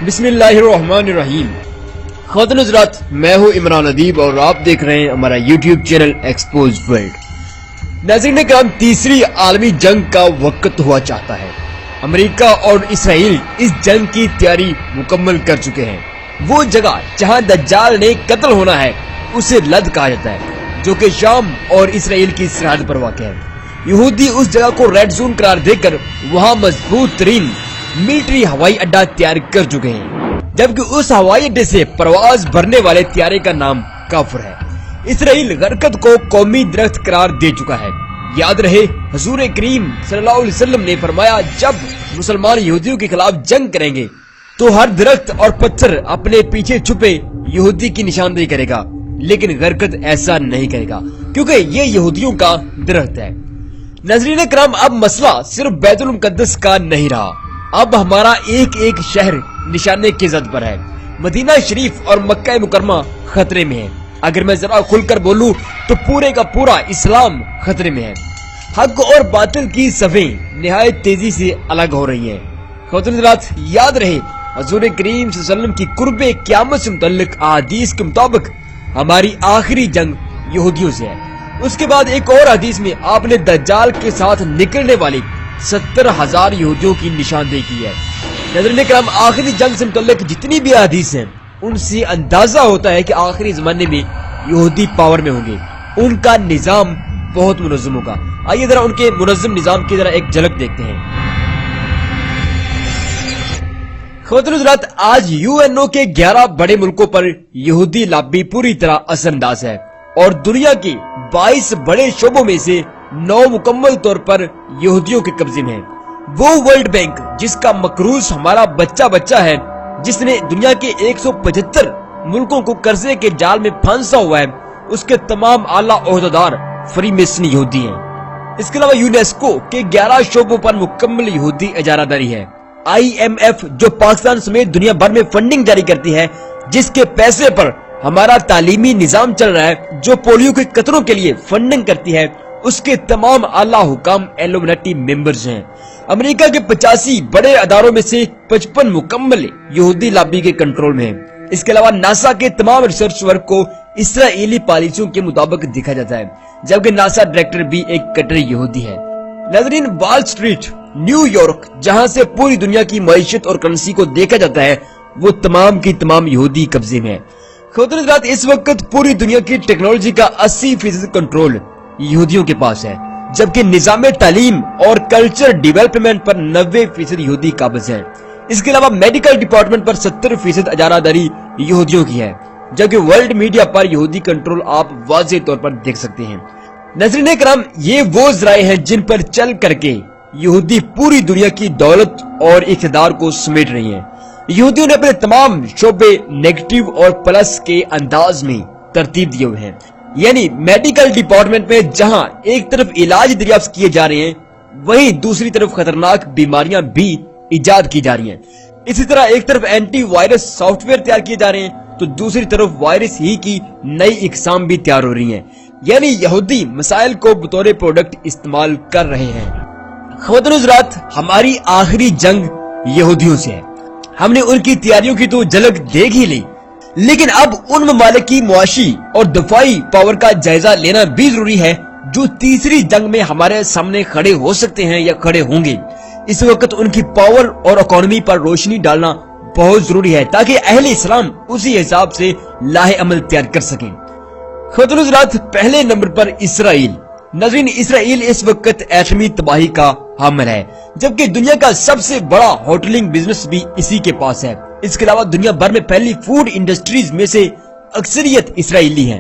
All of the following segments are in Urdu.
بسم اللہ الرحمن الرحیم۔ خواتین حضرات، میں ہوں عمران ادیب اور آپ دیکھ رہے ہیں ہمارا یوٹیوب چینل ایکسپوز ورلڈ۔ ناظرین کرام، تیسری عالمی جنگ کا وقت ہوا چاہتا ہے۔ امریکہ اور اسرائیل اس جنگ کی تیاری مکمل کر چکے ہیں۔ وہ جگہ جہاں دجال نے قتل ہونا ہے اسے لد کہا جاتا ہے، جو کہ شام اور اسرائیل کی سرحد پر واقع ہے۔ یہودی اس جگہ کو ریڈ زون قرار دے کر وہاں مضبوط ترین ملٹری ہوائی اڈا تیار کر چکے ہیں، جبکہ اس ہوائی اڈے سے پرواز بھرنے والے طیارے کا نام کافر ہے۔ اسرائیل غرقت کو قومی درخت قرار دے چکا ہے۔ یاد رہے، حضور کریم صلی اللہ علیہ وسلم نے فرمایا، جب مسلمان یہودیوں کے خلاف جنگ کریں گے تو ہر درخت اور پتھر اپنے پیچھے چھپے یہودی کی نشاندہی کرے گا، لیکن غرقت ایسا نہیں کرے گا کیونکہ یہ یہودیوں کا درخت ہے۔ ناظرین کرام، اب مسئلہ صرف بیت المقدس کا نہیں رہا، اب ہمارا ایک ایک شہر نشانے کی زد پر ہے۔ مدینہ شریف اور مکہ مکرمہ خطرے میں ہے۔ اگر میں ذرا کھل کر بولوں تو پورے کا پورا اسلام خطرے میں ہے۔ حق اور باطل کی صفیں نہایت تیزی سے الگ ہو رہی ہیں۔ خواتین حضرات، یاد رہے، حضور کریم صلی اللہ علیہ وسلم کی قرب قیامت سے متعلق احادیث کے مطابق ہماری آخری جنگ یہودیوں سے ہے۔ اس کے بعد ایک اور حدیث میں آپ نے دجال کے ساتھ نکلنے والی 70,000 یہودیوں کی نشاندہی کی ہے۔ ناظرین کرام، آخری جنگ سے متعلق جتنی بھی حدیث ہیں ان سے اندازہ ہوتا ہے کہ آخری زمانے میں یہودی پاور میں ہوں گے، ان کا نظام بہت منظم ہوگا۔ آئیے ذرا ان کے منظم نظام کی ذرا ایک جھلک دیکھتے ہیں۔ خواتین حضرات، آج UNO کے 11 بڑے ملکوں پر یہودی لابی پوری طرح اثر انداز ہے اور دنیا کے 22 بڑے شعبوں میں سے 9 مکمل طور پر یہودیوں کے قبضے میں ہیں۔ وہ ورلڈ بینک جس کا مقروض ہمارا بچہ ہے، جس نے دنیا کے 175 ملکوں کو قرضے کے جال میں پھانسا ہوا ہے، اس کے تمام اعلیٰ عہدیدار فری میسن یہودی ہیں۔ اس کے علاوہ یونیسکو کے 11 شعبوں پر مکمل یہودی اجارہ داری ہے۔ IMF جو پاکستان سمیت دنیا بھر میں فنڈنگ جاری کرتی ہے، جس کے پیسے پر ہمارا تعلیمی نظام چل رہا ہے، جو پولیو کے قطروں کے لیے فنڈنگ کرتی ہے، اس کے تمام اعلیٰ حکام ایلومناٹی ممبرز ہیں۔ امریکہ کے 85 بڑے اداروں میں سے 55 مکمل یہودی لابی کے کنٹرول میں ہیں۔ اس کے علاوہ ناسا کے تمام ریسرچ ورک کو اسرائیلی پالیسیوں کے مطابق دیکھا جاتا ہے، جبکہ ناسا ڈائریکٹر بھی ایک کٹری یہودی ہے۔ ناظرین، وال سٹریٹ، نیو یارک، جہاں سے پوری دنیا کی معیشت اور کرنسی کو دیکھا جاتا ہے، وہ تمام کی تمام یہودی قبضے میں ہے۔ خواتین حضرات، اس وقت پوری دنیا کی ٹیکنالوجی کا 80% کنٹرول یہودیوں کے پاس ہے، جبکہ نظام تعلیم اور کلچر ڈیولپمنٹ پر 90% یہودی قابض ہیں۔ اس کے علاوہ میڈیکل ڈپارٹمنٹ پر 70% اجارہ داری یہودیوں کی ہے، جبکہ ورلڈ میڈیا پر یہودی کنٹرول آپ واضح طور پر دیکھ سکتے ہیں۔ ناظرین کرام، یہ وہ ذرائع ہیں جن پر چل کر کے یہودی پوری دنیا کی دولت اور اقتدار کو سمیٹ رہی ہیں۔ یہودیوں نے اپنے تمام شعبے نیگیٹو اور پلس کے انداز میں ترتیب دیے ہوئے ہیں، یعنی میڈیکل ڈپارٹمنٹ میں جہاں ایک طرف علاج دریافت کیے جا رہے ہیں، وہیں دوسری طرف خطرناک بیماریاں بھی ایجاد کی جا رہی ہیں۔ اسی طرح ایک طرف اینٹی وائرس سافٹ ویئر تیار کیے جا رہے ہیں تو دوسری طرف وائرس ہی کی نئی اقسام بھی تیار ہو رہی ہیں، یعنی یہودی مسائل کو بطور پروڈکٹ استعمال کر رہے ہیں۔ خواتین حضرات، ہماری آخری جنگ یہودیوں سے ہے۔ ہم نے ان کی تیاریوں کی تو جھلک دیکھ ہی لی، لیکن اب ان ممالک کی معاشی اور دفاعی پاور کا جائزہ لینا بھی ضروری ہے جو تیسری جنگ میں ہمارے سامنے کھڑے ہو سکتے ہیں یا کھڑے ہوں گے۔ اس وقت ان کی پاور اور اکانومی پر روشنی ڈالنا بہت ضروری ہے تاکہ اہل اسلام اسی حساب سے لاہ عمل تیار کر سکیں۔ خواتین حضرات، پہلے نمبر پر اسرائیل۔ ناظرین، اسرائیل اس وقت ایٹمی تباہی کا حامل ہے، جبکہ دنیا کا سب سے بڑا ہوٹلنگ بزنس بھی اسی کے پاس ہے۔ اس کے علاوہ دنیا بھر میں پہلی فوڈ انڈسٹریز میں سے اکثریت اسرائیلی ہیں۔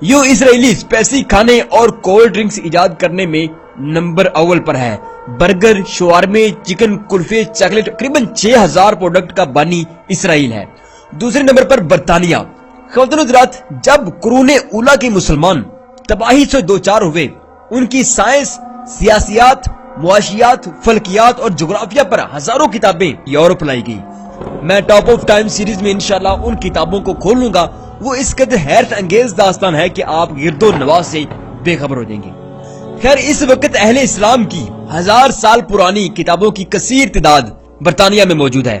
یہ اسرائیلی اسپیسی کھانے اور کولڈ ڈرنکس ایجاد کرنے میں نمبر اول پر ہے۔ برگر، شوارمے، چکن، کلفے، چاکلیٹ، تقریباً 6000 پروڈکٹ کا بانی اسرائیل ہے۔ دوسرے نمبر پر برطانیہ۔ خواتین حضرات، جب قرون اولیٰ کے مسلمان تباہی سے دوچار ہوئے، ان کی سائنس، سیاسیات، معاشیات، فلکیات اور جغرافیہ پر ہزاروں کتابیں یورپ لائی گئی۔ میں ٹاپ آف ٹائم سیریز میں انشاءاللہ ان کتابوں کو کھولوں گا۔ وہ اس قدر حیرت انگیز داستان ہے کہ آپ گرد و نواح سے بے خبر ہو جائیں گے۔ خیر، اس وقت اہل اسلام کی 1000 سال پرانی کتابوں کی کثیر تعداد برطانیہ میں موجود ہے۔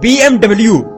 BMW,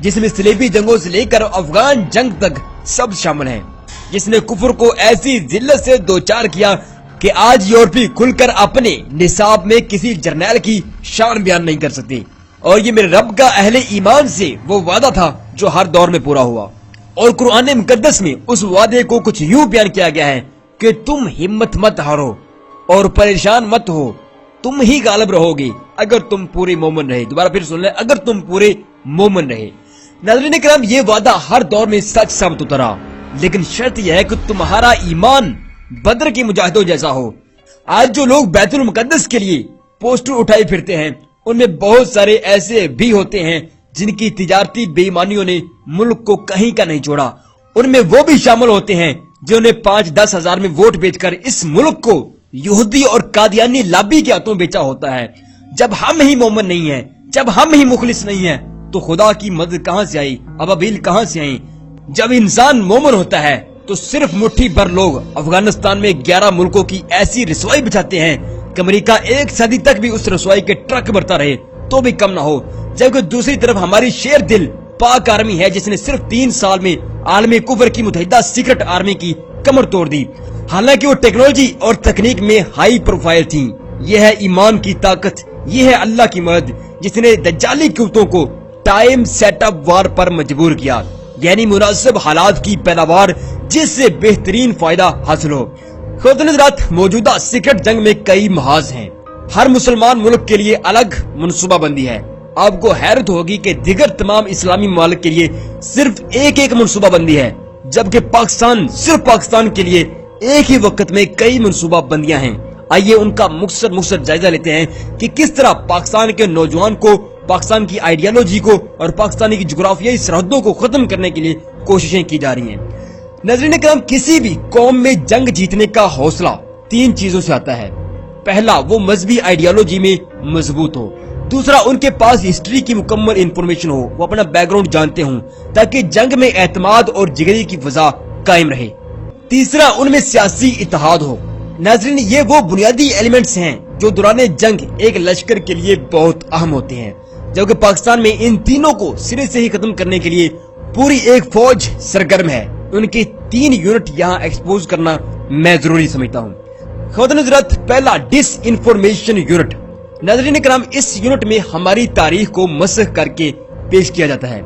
جس میں صلیبی جنگوں سے لے کر افغان جنگ تک سب شامل ہیں، جس نے کفر کو ایسی ذلت سے دوچار کیا کہ آج یورپی کھل کر اپنے نصاب میں کسی جرنیل کی شان بیان نہیں کر سکتے، اور یہ میرے رب کا اہل ایمان سے وہ وعدہ تھا جو ہر دور میں پورا ہوا۔ اور قرآن مقدس میں اس وعدے کو کچھ یوں بیان کیا گیا ہے کہ تم ہمت مت ہارو اور پریشان مت ہو، تم ہی غالب رہو گے اگر تم پورے مومن رہے۔ دوبارہ پھر سن لیں، اگر تم پورے مومن رہے۔ ناظرین کرام، یہ وعدہ ہر دور میں سچ ثابت ہوتا رہا، لیکن شرط یہ ہے کہ تمہارا ایمان بدر کے مجاہدوں جیسا ہو۔ آج جو لوگ بیت المقدس کے لیے پوسٹر اٹھائے پھرتے ہیں، ان میں بہت سارے ایسے بھی ہوتے ہیں جن کی تجارتی بے ایمانیوں نے ملک کو کہیں کا نہیں چھوڑا۔ ان میں وہ بھی شامل ہوتے ہیں جنہوں نے 5-10 ہزار میں ووٹ بیچ کر اس ملک کو یہودی اور قادیانی لابی کے ہاتھوں بیچا ہوتا ہے۔ جب ہم ہی مومن نہیں ہیں، جب ہم ہی مخلص نہیں ہیں، تو خدا کی مدد کہاں سے آئی، ابابیل کہاں سے آئی؟ جب انسان مومن ہوتا ہے تو صرف مٹھی بھر لوگ افغانستان میں 11 ملکوں کی ایسی رسوائی بچاتے ہیں کہ امریکہ 1 صدی تک بھی اس رسوائی کے ٹرک بھرتا رہے تو بھی کم نہ ہو، جبکہ دوسری طرف ہماری شیر دل پاک آرمی ہے جس نے صرف 3 سال میں عالمی کفر کی متحدہ سیکرٹ آرمی کی کمر توڑ دی، حالانکہ وہ ٹیکنالوجی اور تکنیک میں ہائی پروفائل تھیں۔ یہ ہے ایمان کی طاقت، یہ ہے اللہ کی مدد جس نے دجالی قوتوں کو ٹائم سیٹ اپ وار پر مجبور کیا، یعنی مناسب حالات کی پیداوار جس سے بہترین فائدہ حاصل ہو۔ خواتین حضرات، موجودہ سیکرٹ جنگ میں کئی محاذ ہیں، ہر مسلمان ملک کے لیے الگ منصوبہ بندی ہے۔ آپ کو حیرت ہوگی کہ دیگر تمام اسلامی ممالک کے لیے صرف ایک منصوبہ بندی ہے، جبکہ پاکستان، صرف پاکستان کے لیے ایک ہی وقت میں کئی منصوبہ بندیاں ہیں۔ آئیے ان کا مختصر جائزہ لیتے ہیں کہ کس طرح پاکستان کے نوجوان کو، پاکستان کی آئیڈیالوجی کو اور پاکستانی کی جغرافیائی سرحدوں کو ختم کرنے کے لیے کوششیں کی جا رہی ہیں۔ ناظرین کرام، کسی بھی قوم میں جنگ جیتنے کا حوصلہ 3 چیزوں سے آتا ہے۔ پہلا، وہ مذہبی آئیڈیالوجی میں مضبوط ہو۔ دوسرا، ان کے پاس ہسٹری کی مکمل انفارمیشن ہو، وہ اپنا بیک گراؤنڈ جانتے ہوں تاکہ جنگ میں اعتماد اور جگری کی فضا قائم رہے۔ تیسرا، ان میں سیاسی اتحاد ہو۔ ناظرین، یہ وہ بنیادی ایلیمنٹس ہیں جو دوران جنگ ایک لشکر کے لیے بہت اہم ہوتے ہیں، جبکہ پاکستان میں ان تینوں کو سرے سے ہی ختم کرنے کے لیے پوری ایک فوج سرگرم ہے۔ ان کی 3 یونٹ یہاں ایکسپوز کرنا میں ضروری سمجھتا ہوں۔ خواتین حضرات، پہلا، ڈس انفارمیشن یونٹ۔ ناظرین کرام، اس یونٹ میں ہماری تاریخ کو مسخ کر کے پیش کیا جاتا ہے۔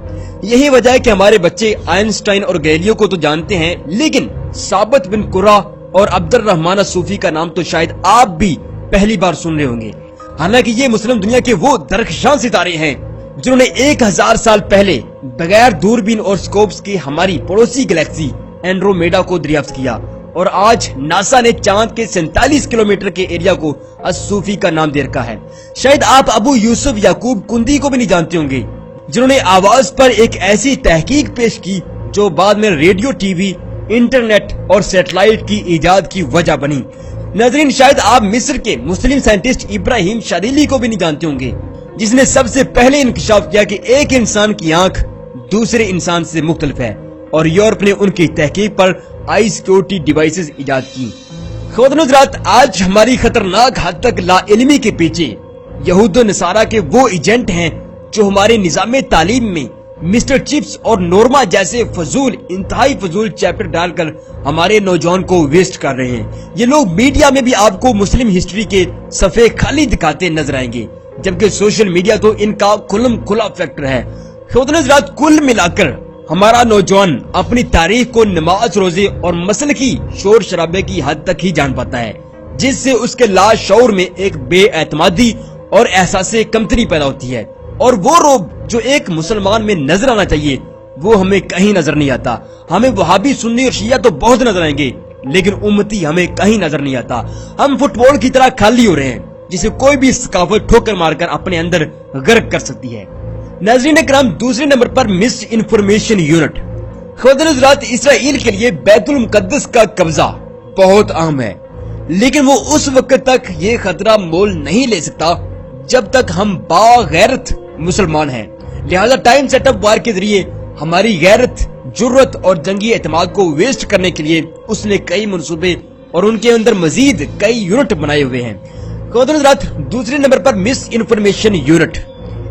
یہی وجہ ہے کہ ہمارے بچے آئنسٹائن اور گیلیلیو کو تو جانتے ہیں، لیکن ثابت بن قرہ اور عبد الرحمن الصوفی کا نام تو شاید آپ بھی پہلی بار سن رہے ہوں گے۔ حالانکہ یہ مسلم دنیا کے وہ درخشاں ستارے ہیں جنہوں نے 1000 سال پہلے بغیر دوربین اور سکوپس کے ہماری پڑوسی گلیکسی اینڈرومیڈا کو دریافت کیا، اور آج ناسا نے چاند کے 47 کلومیٹر کے ایریا کو الصوفی کا نام دے رکھا ہے۔ شاید آپ ابو یوسف یعقوب کندی کو بھی نہیں جانتے ہوں گے، جنہوں نے آواز پر ایک ایسی تحقیق پیش کی جو بعد میں ریڈیو، ٹی وی، انٹرنیٹ اور سیٹلائٹ کی ایجاد کی وجہ بنی۔ ناظرین، شاید آپ مصر کے مسلم سائنٹسٹ ابراہیم شادیلی کو بھی نہیں جانتے ہوں گے، جس نے سب سے پہلے انکشاف کیا کہ ایک انسان کی آنکھ دوسرے انسان سے مختلف ہے، اور یورپ نے ان کی تحقیق پر آئی سیکورٹی ڈیوائسز ایجاد کی۔ خواتین حضرات، آج ہماری خطرناک حد تک لا علمی کے پیچھے یہود و نصارہ کے وہ ایجنٹ ہیں جو ہمارے نظام تعلیم میں مسٹر چپس اور نورما جیسے فضول، انتہائی فضول چیپٹر ڈال کر ہمارے نوجوان کو ویسٹ کر رہے ہیں۔ یہ لوگ میڈیا میں بھی آپ کو مسلم ہسٹری کے صفحے خالی دکھاتے نظر آئیں گے، جبکہ سوشل میڈیا تو ان کا کھلا فیکٹر ہے۔ خواتین حضرات، کل ملا کر ہمارا نوجوان اپنی تاریخ کو نماز، روزے اور مسلکی شور شرابے کی حد تک ہی جان پاتا ہے، جس سے اس کے لاشعور میں ایک بے اعتمادی اور احساس کمتری پیدا ہوتی ہے، اور وہ روب جو ایک مسلمان میں نظر آنا چاہیے وہ ہمیں کہیں نظر نہیں آتا۔ ہمیں وہابی، سنی اور شیعہ تو بہت نظر آئیں گے، لیکن امتی ہمیں کہیں نظر نہیں آتا۔ ہم فٹ بال کی طرح خالی ہو رہے ہیں جسے کوئی بھی ثقافت ٹھوکر مار کر اپنے اندر غرق کر سکتی ہے۔ ناظرین کرام، دوسرے نمبر پر مس انفارمیشن یونٹ۔ خواتین حضرات، اسرائیل کے لیے بیت المقدس کا قبضہ بہت اہم ہے، لیکن وہ اس وقت تک یہ خطرہ مول نہیں لے سکتا جب تک ہم باغیرت مسلمان ہیں۔ لہذا ٹائم سیٹ اپ وار کے ذریعے ہماری غیرت، جرت اور جنگی اعتماد کو ویسٹ کرنے کے لیے اس نے کئی منصوبے اور ان کے اندر مزید کئی یونٹ بنائے ہوئے ہیں۔ خواتین حضرات، دوسرے نمبر پر مس انفارمیشن یونٹ۔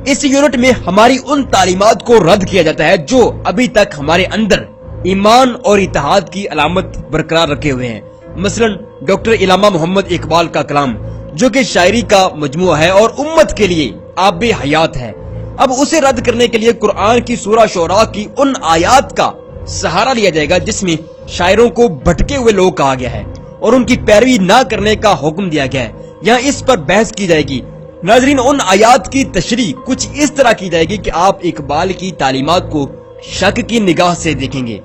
اس یونٹ میں ہماری ان تعلیمات کو رد کیا جاتا ہے جو ابھی تک ہمارے اندر ایمان اور اتحاد کی علامت برقرار رکھے ہوئے ہیں. مثلا ڈاکٹر علامہ محمد اقبال کا کلام جو کہ شاعری کا مجموعہ ہے اور امت کے لیے آب حیات ہے، اب اسے رد کرنے کے لیے قرآن کی سورہ شعراء کی ان آیات کا سہارا لیا جائے گا جس میں شاعروں کو بھٹکے ہوئے لوگ کہا گیا ہے اور ان کی پیروی نہ کرنے کا حکم دیا گیا ہے. یہاں اس پر بحث کی جائے گی. ناظرین، ان آیات کی تشریح کچھ اس طرح کی جائے گی کہ آپ اقبال کی تعلیمات کو شک کی نگاہ سے دیکھیں گے.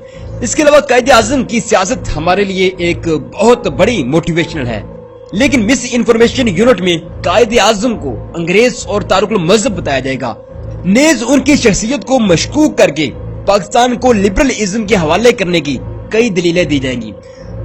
اس کے علاوہ قائد اعظم کی سیاست ہمارے لیے ایک بہت بڑی موٹیویشنل ہے، لیکن مس انفارمیشن یونٹ میں قائد اعظم کو انگریز اور تارک المذہب بتایا جائے گا. نیز ان کی شخصیت کو مشکوک کر کے پاکستان کو لبرلزم کے حوالے کرنے کی کئی دلیلیں دی جائیں گی.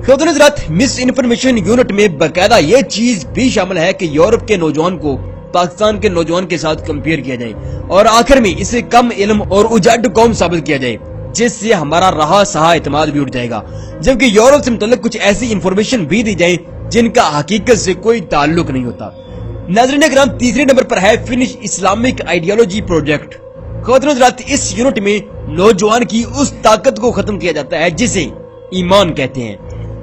خود نظرات مس انفارمیشن یونٹ میں باقاعدہ یہ چیز بھی شامل ہے کہ یورپ کے نوجوان کو پاکستان کے نوجوان کے ساتھ کمپیئر کیا جائے اور آخر میں اسے کم علم اور اجاڈ قوم ثابت کیا جائے، جس سے ہمارا رہا سہا اعتماد بھی اٹھ جائے گا، جبکہ یورپ سے متعلق کچھ ایسی انفارمیشن بھی دی جائے جن کا حقیقت سے کوئی تعلق نہیں ہوتا. ناظرین کرام، تیسرے نمبر پر ہے فنش اسلامک آئیڈیالوجی پروجیکٹ. خواتین حضرات، اس یونٹ میں نوجوان کی اس طاقت کو ختم کیا جاتا ہے جسے ایمان کہتے ہیں،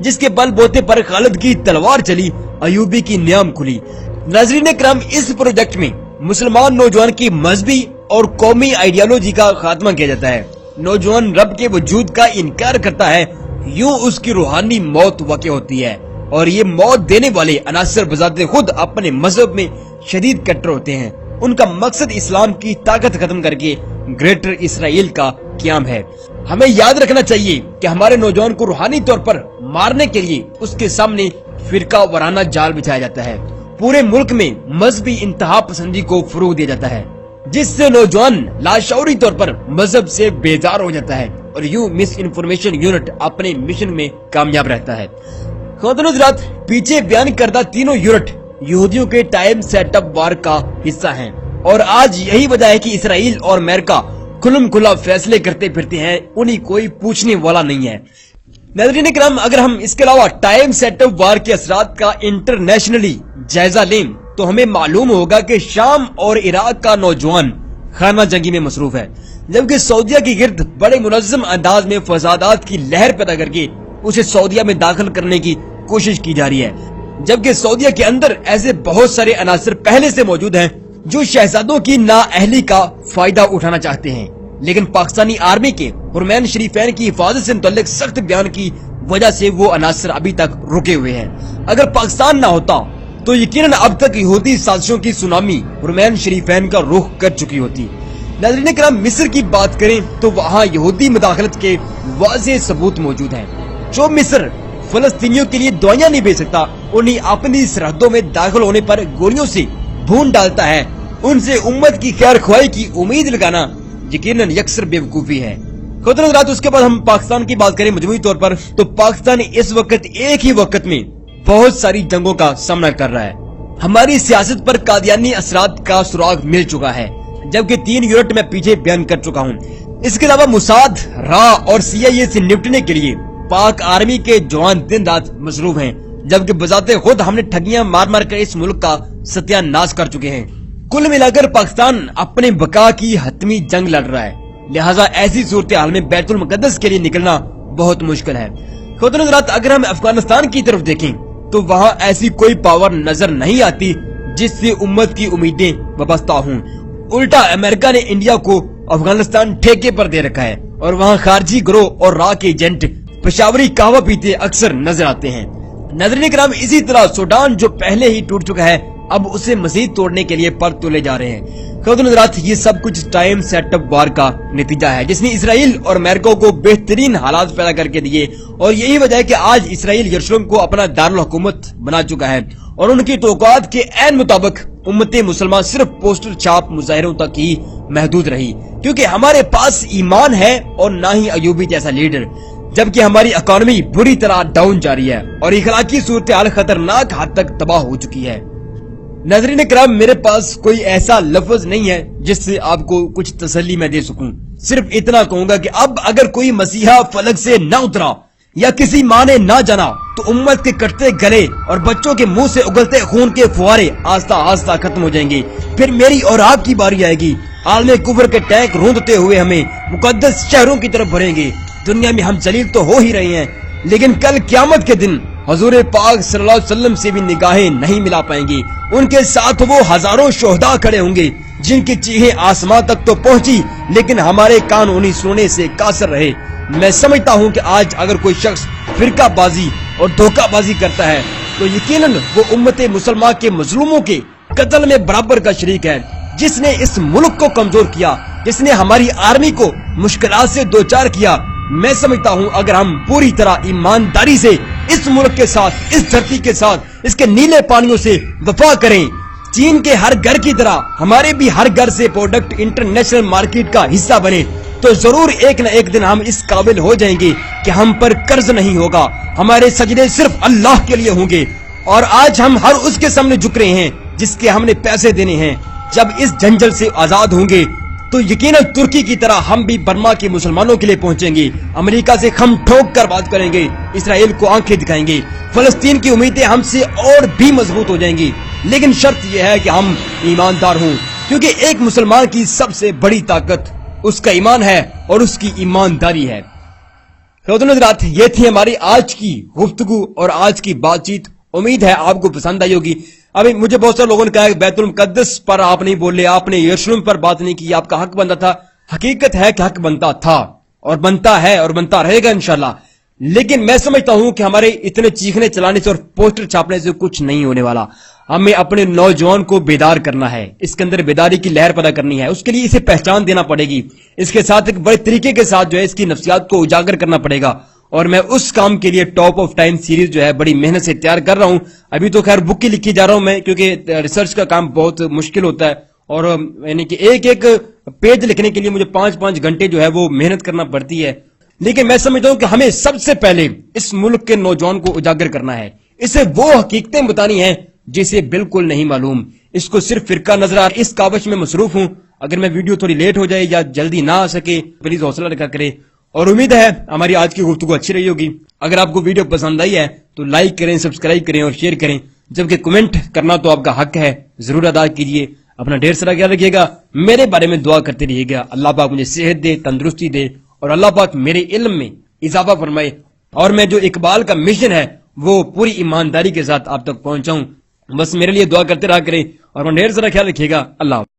جس کے بل بوتے پر خالد کی تلوار چلی، ایوبی کی نیام کھلی. ناظرین کرام، اس پروجیکٹ میں مسلمان نوجوان کی مذہبی اور قومی آئیڈیالوجی کا خاتمہ کیا جاتا ہے. نوجوان رب کے وجود کا انکار کرتا ہے، یوں اس کی روحانی موت واقع ہوتی ہے، اور یہ موت دینے والے عناصر بذات خود اپنے مذہب میں شدید کٹر ہوتے ہیں. ان کا مقصد اسلام کی طاقت ختم کر کے گریٹر اسرائیل کا قیام ہے. ہمیں یاد رکھنا چاہیے کہ ہمارے نوجوان کو روحانی طور پر مارنے کے لیے اس کے سامنے فرقہ وارانہ جال بچھایا جاتا ہے. پورے ملک میں مذہبی انتہا پسندی کو فروغ دیا جاتا ہے، جس سے نوجوان لاشعوری طور پر مذہب سے بیزار ہو جاتا ہے، اور یوں مس انفارمیشن یونٹ اپنے مشن میں کامیاب رہتا ہے. خواتین حضرات، پیچھے بیان کردہ تینوں یونٹ یہودیوں کے ٹائم سیٹ اپ وار کا حصہ ہیں، اور آج یہی وجہ ہے کہ اسرائیل اور امریکہ کھلم کھلا فیصلے کرتے پھرتے ہیں، انہیں کوئی پوچھنے والا نہیں ہے. ناظرین کرام، اگر ہم اس کے علاوہ ٹائم سیٹ اپ وار کے اثرات کا انٹرنیشنلی جائزہ لیں تو ہمیں معلوم ہوگا کہ شام اور عراق کا نوجوان خانہ جنگی میں مصروف ہے، جبکہ سعودیہ کے گرد بڑے منظم انداز میں فسادات کی لہر پیدا کر کے اسے سعودیہ میں داخل کرنے کی کوشش کی جا رہی ہے، جبکہ سعودیہ کے اندر ایسے بہت سارے عناصر پہلے سے موجود ہیں جو شہزادوں کی نااہلی کا فائدہ اٹھانا چاہتے ہیں، لیکن پاکستانی آرمی کے حرمین شریفین کی حفاظت سے متعلق سخت بیان کی وجہ سے وہ عناصر ابھی تک رکے ہوئے ہیں. اگر پاکستان نہ ہوتا تو یقیناً اب تک یہودی سازشوں کی سونامی حرمین شریفین کا رخ کر چکی ہوتی. ناظرین کرام، مصر کی بات کریں تو وہاں یہودی مداخلت کے واضح ثبوت موجود ہیں. جو مصر فلسطینیوں کے لیے دعائیاں نہیں بھیج سکتا، انہیں اپنی سرحدوں میں داخل ہونے پر گولیوں سے بھون ڈالتا ہے، ان سے امت کی خیر خواہی کی امید لگانا یقیناً یکسر بے وقوفی ہے. خود حضرات، اس کے بعد ہم پاکستان کی بات کریں مجموعی طور پر تو پاکستان اس وقت ایک ہی وقت میں بہت ساری جنگوں کا سامنا کر رہا ہے. ہماری سیاست پر قادیانی اثرات کا سراغ مل چکا ہے، جبکہ 3 یونٹ میں پیچھے بیان کر چکا ہوں. اس کے علاوہ موساد، را اور CIA سے نپٹنے کے لیے پاک آرمی کے جوان دن رات مصروف ہیں، جبکہ بذات خود ہم نے ٹھگیاں مار مار کر اس ملک کا ستیہ ناش کر چکے ہیں. کل ملا کر پاکستان اپنے بقا کی حتمی جنگ لڑ رہا ہے، لہٰذا ایسی صورتحال میں بیت المقدس کے لیے نکلنا بہت مشکل ہے. خود حضرات، اگر ہم افغانستان کی طرف دیکھیں تو وہاں ایسی کوئی پاور نظر نہیں آتی جس سے امت کی امیدیں وابستہ ہوں. الٹا امریکہ نے انڈیا کو افغانستان ٹھیکے پر دے رکھا ہے، اور وہاں خارجی گروہ اور را کے ایجنٹ پشاوری قہوہ پیتے اکثر نظر آتے ہیں. ناظرین کرام، اسی طرح سوڈان جو پہلے ہی ٹوٹ چکا ہے اب اسے مزید توڑنے کے لیے پر تولے جا رہے ہیں. خواتین حضرات، یہ سب کچھ ٹائم سیٹ اپ وار کا نتیجہ ہے جس نے اسرائیل اور امریکہ کو بہترین حالات پیدا کر کے دیے، اور یہی وجہ ہے کہ آج اسرائیل یروشلم کو اپنا دارالحکومت بنا چکا ہے، اور ان کی توقعات کے عین مطابق امت مسلمان صرف پوسٹر چھاپ مظاہروں تک ہی محدود رہی، کیونکہ ہمارے پاس ایمان ہے اور نہ ہی ایوبی جیسا لیڈر، جبکہ ہماری اکانومی بری طرح ڈاؤن جا رہی ہے اور اخلاقی صورتحال خطرناک حد تک تباہ ہو چکی ہے. ناظرین کرام، میرے پاس کوئی ایسا لفظ نہیں ہے جس سے آپ کو کچھ تسلی میں دے سکوں، صرف اتنا کہوں گا کہ اب اگر کوئی مسیحا فلک سے نہ اترا یا کسی ماں نے نہ جانا تو امت کے کٹتے گلے اور بچوں کے منہ سے اگلتے خون کے فوارے آہستہ آہستہ ختم ہو جائیں گے. پھر میری اور آپ کی باری آئے گی. عالم کفر کے ٹینک روندتے ہوئے ہمیں مقدس شہروں کی طرف بڑھیں گے. دنیا میں ہم ذلیل تو ہو ہی رہے ہیں، لیکن کل قیامت کے دن حضور پاک صلی اللہ علیہ وسلم سے بھی نگاہیں نہیں ملا پائیں گی. ان کے ساتھ وہ ہزاروں شہداء کھڑے ہوں گے جن کی چیخیں آسمان تک تو پہنچی، لیکن ہمارے کان انہیں سننے سے قاصر رہے. میں سمجھتا ہوں کہ آج اگر کوئی شخص فرقہ بازی اور دھوکہ بازی کرتا ہے تو یقیناً وہ امت مسلمہ کے مظلوموں کے قتل میں برابر کا شریک ہے، جس نے اس ملک کو کمزور کیا، جس نے ہماری آرمی کو مشکلات سے دوچار کیا. میں سمجھتا ہوں اگر ہم پوری طرح ایمانداری سے اس ملک کے ساتھ، اس دھرتی کے ساتھ، اس کے نیلے پانیوں سے وفا کریں، چین کے ہر گھر کی طرح ہمارے بھی ہر گھر سے پروڈکٹ انٹرنیشنل مارکیٹ کا حصہ بنے، تو ضرور ایک نہ ایک دن ہم اس قابل ہو جائیں گے کہ ہم پر قرض نہیں ہوگا، ہمارے سجدے صرف اللہ کے لیے ہوں گے. اور آج ہم ہر اس کے سامنے جھک رہے ہیں جس کے ہم نے پیسے دینے ہیں. جب اس جنجل سے آزاد ہوں گے تو یقیناً ترکی کی طرح ہم بھی برما کے مسلمانوں کے لیے پہنچیں گے، امریکہ سے خم ٹھوک کر بات کریں گے، اسرائیل کو آنکھیں دکھائیں گے، فلسطین کی امیدیں ہم سے اور بھی مضبوط ہو جائیں گی. لیکن شرط یہ ہے کہ ہم ایماندار ہوں، کیونکہ ایک مسلمان کی سب سے بڑی طاقت اس کا ایمان ہے اور اس کی ایمانداری ہے. حضرات، یہ تھی ہماری آج کی گفتگو اور آج کی بات چیت. امید ہے آپ کو پسند آئی ہوگی. ابھی مجھے بہت سارے لوگوں نے کہا کہ بیت المقدس پر آپ نہیں بولے، آپ نے یروشلم پر بات نہیں کی، آپ کا حق بنتا تھا. حقیقت ہے کہ حق بنتا تھا اور بنتا ہے اور بنتا رہے گا انشاءاللہ. لیکن میں سمجھتا ہوں کہ ہمارے اتنے چیخنے چلانے سے اور پوسٹر چھاپنے سے کچھ نہیں ہونے والا. ہمیں اپنے نوجوان کو بیدار کرنا ہے، اس کے اندر بیداری کی لہر پیدا کرنی ہے. اس کے لیے اسے پہچان دینا پڑے گی، اس کے ساتھ ایک بڑے طریقے کے ساتھ جو ہے اس کی نفسیات کو اجاگر کرنا پڑے گا. اور میں اس کام کے لیے ٹاپ آف ٹائم سیریز جو ہے بڑی محنت سے تیار کر رہا ہوں. ابھی تو خیر بک کی لکھی جا رہا ہوں میں، کیونکہ ریسرچ کا کام بہت مشکل ہوتا ہے اور یعنی کہ ایک ایک پیج لکھنے کے لیے مجھے 5 گھنٹے جو ہے وہ محنت کرنا پڑتی ہے. لیکن میں سمجھتا ہوں کہ ہمیں سب سے پہلے اس ملک کے نوجوان کو اجاگر کرنا ہے، اسے وہ حقیقتیں بتانی ہیں جسے بالکل نہیں معلوم. اس کو صرف فرقہ نظر آ، اس کاوش میں مصروف ہوں. اگر میں ویڈیو تھوڑی لیٹ ہو جائے یا جلدی نہ آ سکے پلیز حوصلہ رکھا کرے. اور امید ہے ہماری آج کی گفتگو اچھی رہی ہوگی. اگر آپ کو ویڈیو پسند آئی ہے تو لائک کریں، سبسکرائب کریں اور شیئر کریں، جبکہ کمنٹ کرنا تو آپ کا حق ہے، ضرور ادا کیجیے. اپنا ڈھیر سارا خیال رکھیے گا، میرے بارے میں دعا کرتے رہیے گا. اللہ پاک مجھے صحت دے، تندرستی دے اور اللہ پاک میرے علم میں اضافہ فرمائے اور میں جو اقبال کا مشن ہے وہ پوری ایمانداری کے ساتھ آپ تک پہنچاؤں. بس میرے لیے دعا کرتے رہا کریں اور اپنا ڈھیر سارا خیال رکھیے گا. اللہ